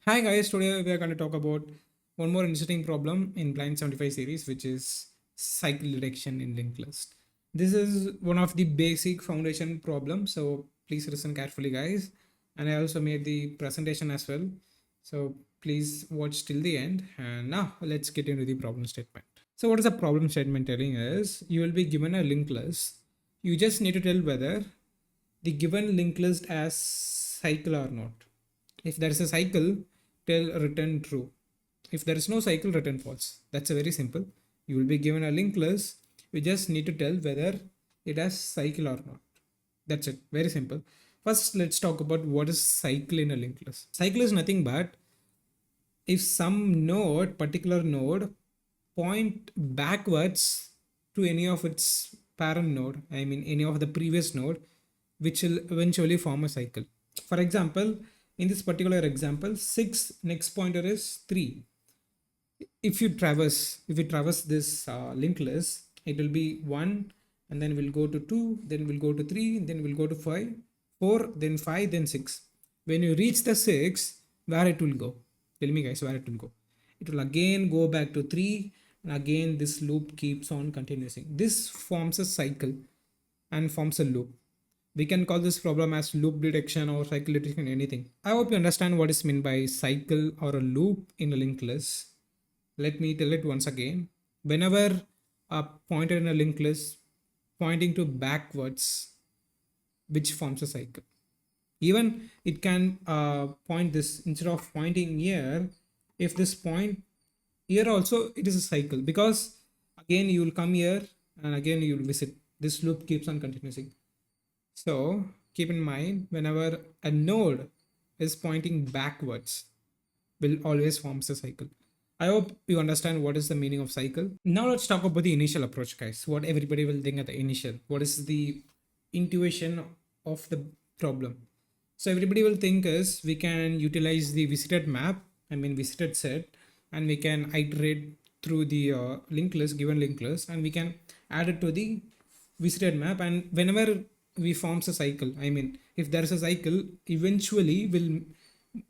Hi guys, today we are going to talk about one more interesting problem in Blind 75 series, which is cycle detection in linked list. This is one of the basic foundation problems, so please listen carefully, guys. And I also made the presentation as well, so please watch till the end. And now let's get into the problem statement. So what is the problem statement telling is you will be given a linked list. You just need to tell whether the given linked list as cycle or not. If there is a cycle, tell return true. If there is no cycle, return false. That's a very simple. You will be given a linked list. You just need to tell whether it has cycle or not. That's it. Very simple. First, let's talk about what is cycle in a linked list. Cycle is nothing but if some node, particular node, point backwards to any of its parent node, I mean any of the previous node, which will eventually form a cycle. For example, in this particular example, 6 next pointer is 3. If you traverse this linked list, it will be 1, and then we'll go to 2, then we'll go to 3, then we'll go to 5, 4, then 5, then 6. When you reach the 6, where it will go? Tell me guys, where it will go? It will again go back to 3, and again this loop keeps on continuing. This forms a cycle and forms a loop. We can call this problem as loop detection or cycle detection, anything. I hope you understand what is meant by cycle or a loop in a linked list. Let me tell it once again. Whenever a pointer in a linked list pointing to backwards, which forms a cycle. Even it can point this instead of pointing here. If this point here also, it is a cycle, because again you will come here and again you will visit. This loop keeps on continuing. So keep in mind, whenever a node is pointing backwards, will always forms a cycle. I hope you understand what is the meaning of cycle. Now let's talk about the initial approach, guys. What everybody will think at the initial. What is the intuition of the problem? So everybody will think is we can utilize the visited map, I mean visited set, and we can iterate through the linked list, given linked list, and we can add it to the visited map. And whenever we forms a cycle, I mean if there is a cycle, eventually we'll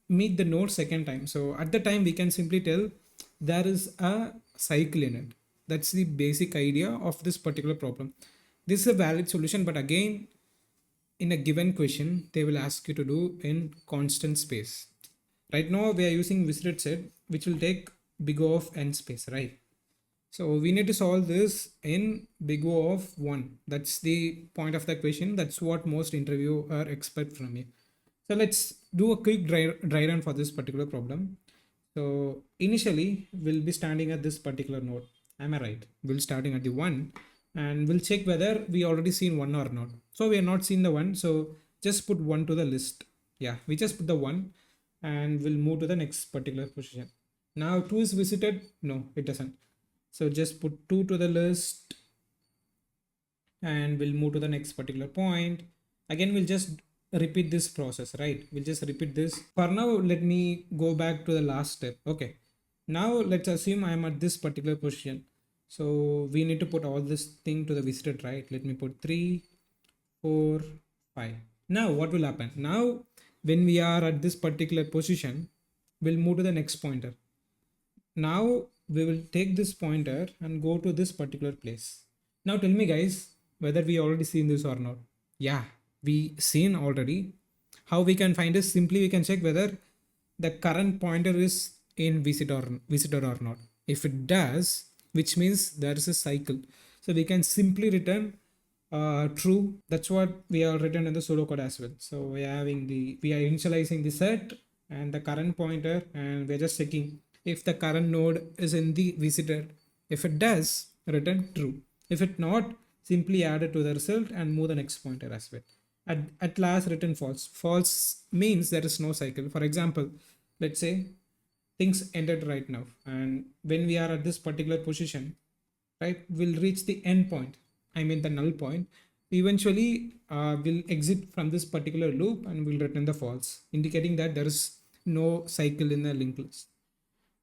meet the node second time. So at the time we can simply tell there is a cycle in it. That's the basic idea of this particular problem. This is a valid solution, but again, in a given question, they will ask you to do in constant space. Right now, we are using visited set, which will take big O of n space, right? So we need to solve this in big O of 1. That's the point of the question. That's what most interviewer expect from you. So let's do a quick dry run for this particular problem. So initially we'll be standing at this particular node. Am I right? We'll starting at the 1, and we'll check whether we already seen 1 or not. So we are not seen the 1. So just put 1 to the list. Yeah, we just put the 1 and we'll move to the next particular position. Now 2 is visited. No, it doesn't. So just put 2 to the list and we'll move to the next particular point. Again, we'll just repeat this process, right? We'll just repeat this. For now, let me go back to the last step. Okay. Now let's assume I'm at this particular position. So we need to put all this thing to the visited, right? Let me put 3, 4, 5. Now what will happen? Now when we are at this particular position, we'll move to the next pointer. Now we will take this pointer and go to this particular place. Now tell me guys, whether we already seen this or not. Yeah, we seen already. How we can find is simply we can check whether the current pointer is in visited or not. If it does, which means there is a cycle. So we can simply return true. That's what we have written in the pseudocode as well. So we are initializing the set and the current pointer, and we're just checking if the current node is in the visited. If it does, return true. If it not, simply add it to the result and move the next pointer as well. At last, return false. False means there is no cycle. For example, let's say things ended right now, and when we are at this particular position, right, we'll reach the end point, I mean the null point. Eventually we'll exit from this particular loop and we'll return the false, indicating that there is no cycle in the linked list.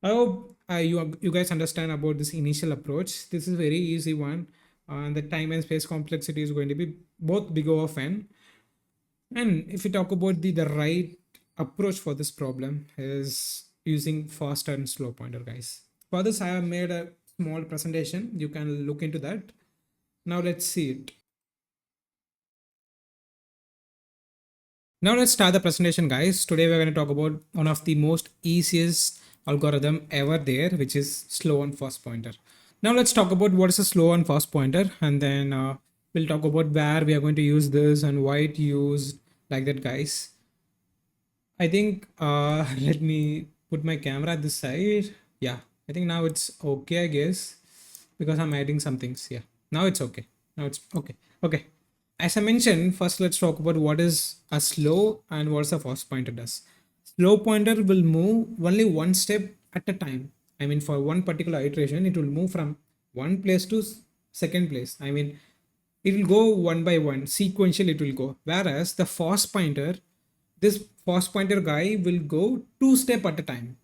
I hope you guys understand about this initial approach. This is very easy one, and the time and space complexity is going to be both big O of n. And if we talk about the right approach for this problem is using faster and slow pointer, guys. For this, I have made a small presentation. You can look into that. Now let's see it. Now let's start the presentation, guys. Today we're going to talk about one of the most easiest algorithm ever there, which is slow and fast pointer. Now let's talk about what is a slow and fast pointer, and then we'll talk about where we are going to use this and why it used like that, guys. I think let me put my camera at this side. Yeah, I think now it's okay, I guess, because I'm adding some things. Yeah, now it's okay. Now it's okay. Okay. As I mentioned, first let's talk about what is a slow and what's a fast pointer does. Slow pointer will move only one step at a time. I mean, for one particular iteration, it will move from one place to second place. I mean, it will go one by one, sequential it will go. Whereas the fast pointer, this fast pointer guy will go two step at a time.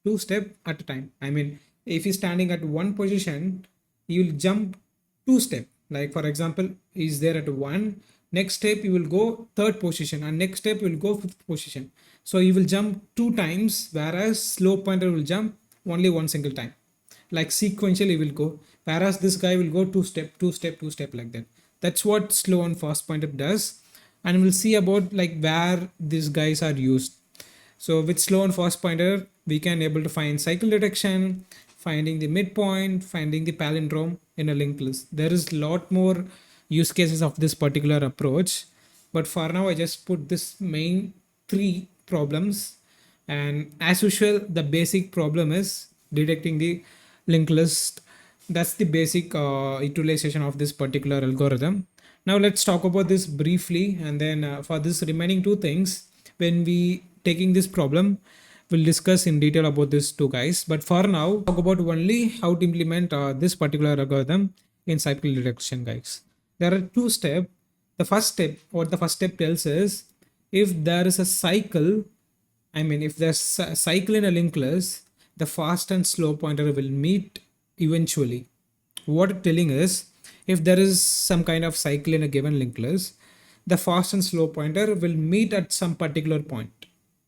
Two step at a time. I mean, if he's standing at one position, he will jump two step. Like for example, he's there at one. Next step, he will go third position, and next step, he will go fifth position. So he will jump two times, whereas slow pointer will jump only one single time. Like sequentially will go, whereas this guy will go two step, two step, two step like that. That's what slow and fast pointer does, and we'll see about like where these guys are used. So with slow and fast pointer, we can able to find cycle detection, finding the midpoint, finding the palindrome in a linked list. There is a lot more use cases of this particular approach, but for now I just put this main three problems. And as usual, the basic problem is detecting the linked list. That's the basic utilization of this particular algorithm. Now let's talk about this briefly, and then for this remaining two things, when we taking this problem, we'll discuss in detail about this two guys. But for now, talk about only how to implement this particular algorithm in cycle detection, guys. There are two steps. The first step, what the first step tells is, if there is a cycle, I mean, if there's a cycle in a linked list, the fast and slow pointer will meet eventually. What it's telling is, if there is some kind of cycle in a given linked list, the fast and slow pointer will meet at some particular point.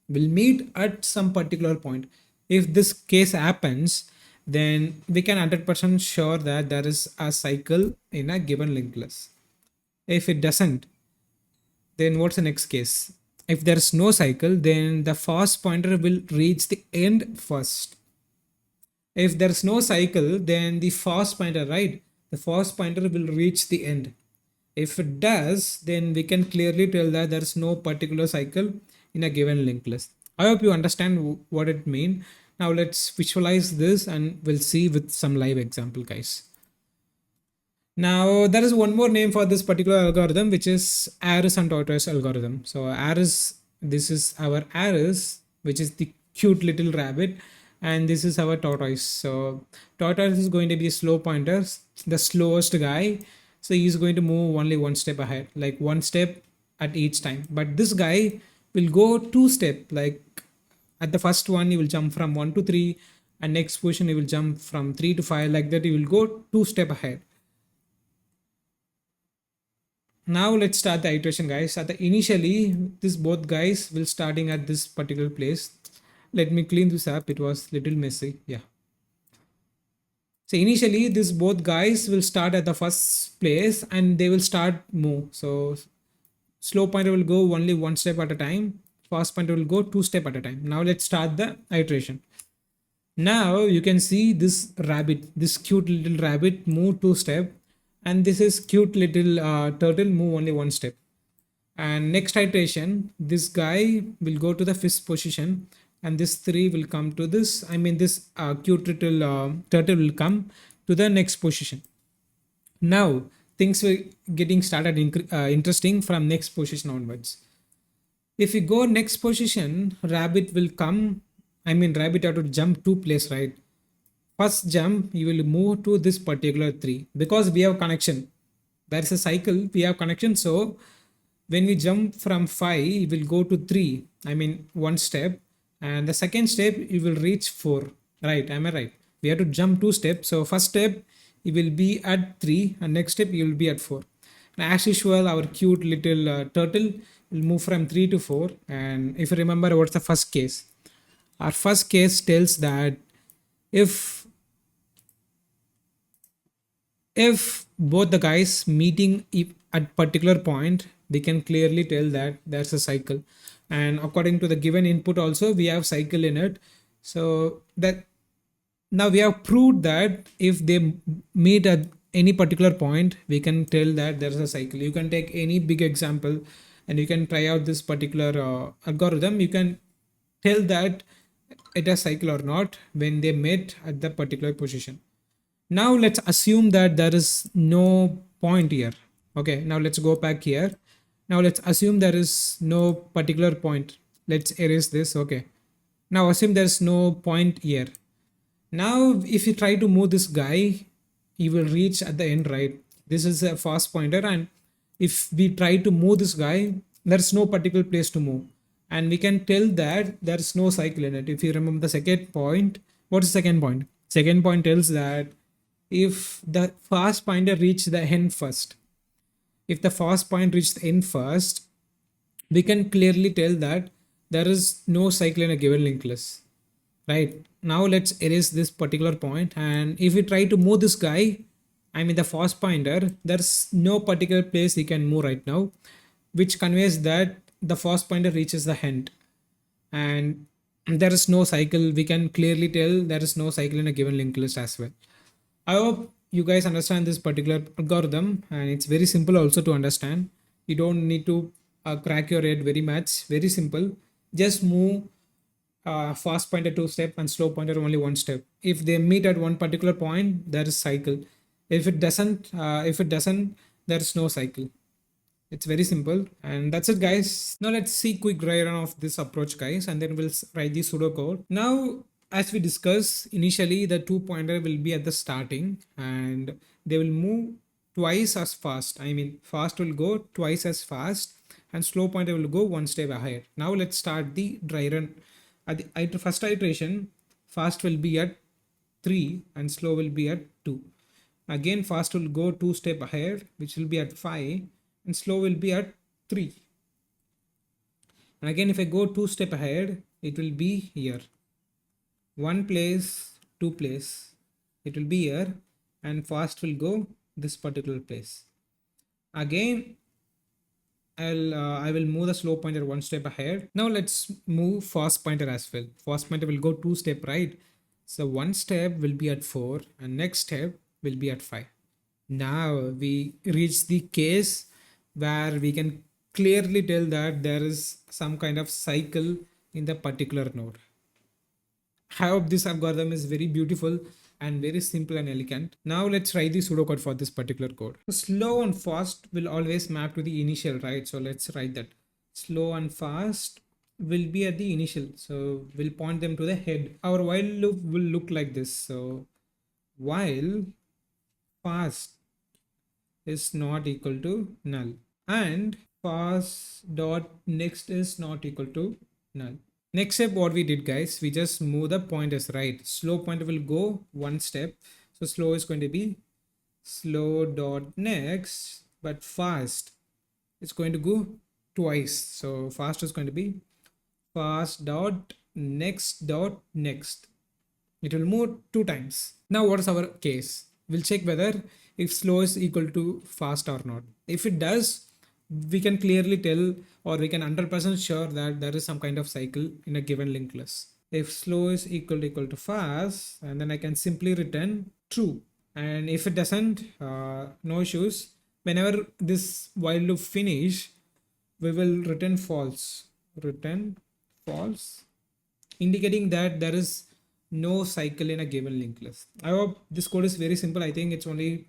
Will meet at some particular point. If this case happens, then we can 100% sure that there is a cycle in a given linked list. If it doesn't, then what's the next case? If there's no cycle, then the fast pointer will reach the end first. If there's no cycle, then the fast pointer, right? The fast pointer will reach the end. If it does, then we can clearly tell that there's no particular cycle in a given linked list. I hope you understand what it means. Now let's visualize this and we'll see with some live example, guys. Now there is one more name for this particular algorithm, which is Aris and Tortoise algorithm. So Aris, this is our Aris, which is the cute little rabbit, and this is our tortoise. So tortoise is going to be slow pointers, the slowest guy. So he's going to move only one step ahead, like one step at each time. But this guy will go two step, like at the first one he will jump from 1 to 3, and next position he will jump from 3 to 5, like that he will go two step ahead. Now let's start the iteration, guys. At the initially, this both guys will starting at this particular place. Let me clean this up. It was little messy. Yeah. So initially, this both guys will start at the first place and they will start move. So slow pointer will go only one step at a time. Fast pointer will go two step at a time. Now let's start the iteration. Now you can see this rabbit, this cute little rabbit move two step, and this is cute little turtle move only one step. And next iteration, this guy will go to the fifth position, and this three will come to this. I mean, this cute little turtle will come to the next position. Now things will getting started interesting from next position onwards. If we go next position, rabbit will come. I mean, rabbit have to jump two place, right? First jump, you will move to this particular 3 because we have connection. There is a cycle, we have connection. So when we jump from 5, you will go to 3. I mean, one step, and the second step you will reach 4. Right? Am I right? We have to jump two steps. So first step you will be at 3, and next step you will be at 4. And as usual, our cute little turtle will move from 3 to 4. And if you remember, what's the first case? Our first case tells that if if both the guys meeting at particular point, they can clearly tell that there's a cycle. And according to the given input also, we have cycle in it. So that now we have proved that if they meet at any particular point, we can tell that there's a cycle. You can take any big example and you can try out this particular algorithm. You can tell that it has cycle or not when they met at the particular position. Now let's assume that there is no point here. Okay, now let's go back here. Now let's assume there is no particular point. Let's erase this. Okay, now assume there's no point here. Now if you try to move this guy, he will reach at the end, right? This is a fast pointer, and if we try to move this guy, there's no particular place to move, and we can tell that there's no cycle in it. If you remember the second point, what is second point? Second point tells that if the fast pointer reach the end first, if the fast point reach the end first, we can clearly tell that there is no cycle in a given linked list. Right, now let's erase this particular point, and if we try to move this guy, I mean the fast pointer, there's no particular place he can move right now, which conveys that the fast pointer reaches the end, and there is no cycle. We can clearly tell there is no cycle in a given linked list as well. I hope you guys understand this particular algorithm, and it's very simple also to understand. You don't need to crack your head very much. Very simple. Just move fast pointer 2 step and slow pointer only 1 step. If they meet at one particular point, there is cycle. If it doesn't, there is no cycle. It's very simple, and that's it, guys. Now let's see quick dry run of this approach, guys, and then we'll write the pseudocode. Now, as we discussed initially, the 2 pointer will be at the starting, and they will move twice as fast. I mean, fast will go twice as fast, and slow pointer will go 1 step ahead. Now let's start the dry run. At the first iteration, fast will be at 3 and slow will be at 2. Again, fast will go 2 step ahead, which will be at 5, and slow will be at 3. And again, if I go 2 step ahead, it will be here. 1 place, 2 place. It will be here, and fast will go this particular place. Again, I will move the slow pointer 1 step ahead. Now let's move fast pointer as well. Fast pointer will go 2 step, right? So 1 step will be at 4, and next step will be at 5. Now we reach the case where we can clearly tell that there is some kind of cycle in the particular node. I hope this algorithm is very beautiful and very simple and elegant. Now let's write the pseudocode for this particular code. So slow and fast will always map to the initial, right? So let's write that. Slow and fast will be at the initial. So we'll point them to the head. Our while loop will look like this. So while fast is not equal to null, and fast dot next is not equal to null. Next step, what we did, guys, we just move the pointers, right? Slow pointer will go 1 step. So slow is going to be slow dot next, but fast is going to go twice. So fast is going to be fast dot next dot next. It will move 2 times. Now what is our case? We'll check whether if slow is equal to fast or not. If it does, we can clearly tell, or we can 100% sure that there is some kind of cycle in a given linked list. If slow is equal to fast, and then I can simply return true. And if it doesn't, no issues. Whenever this while loop finish, we will return false. Return false, indicating that there is no cycle in a given linked list. I hope this code is very simple. I think it's only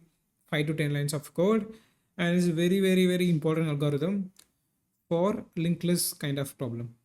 5 to 10 lines of code, and it's a very important algorithm for linked list kind of problem.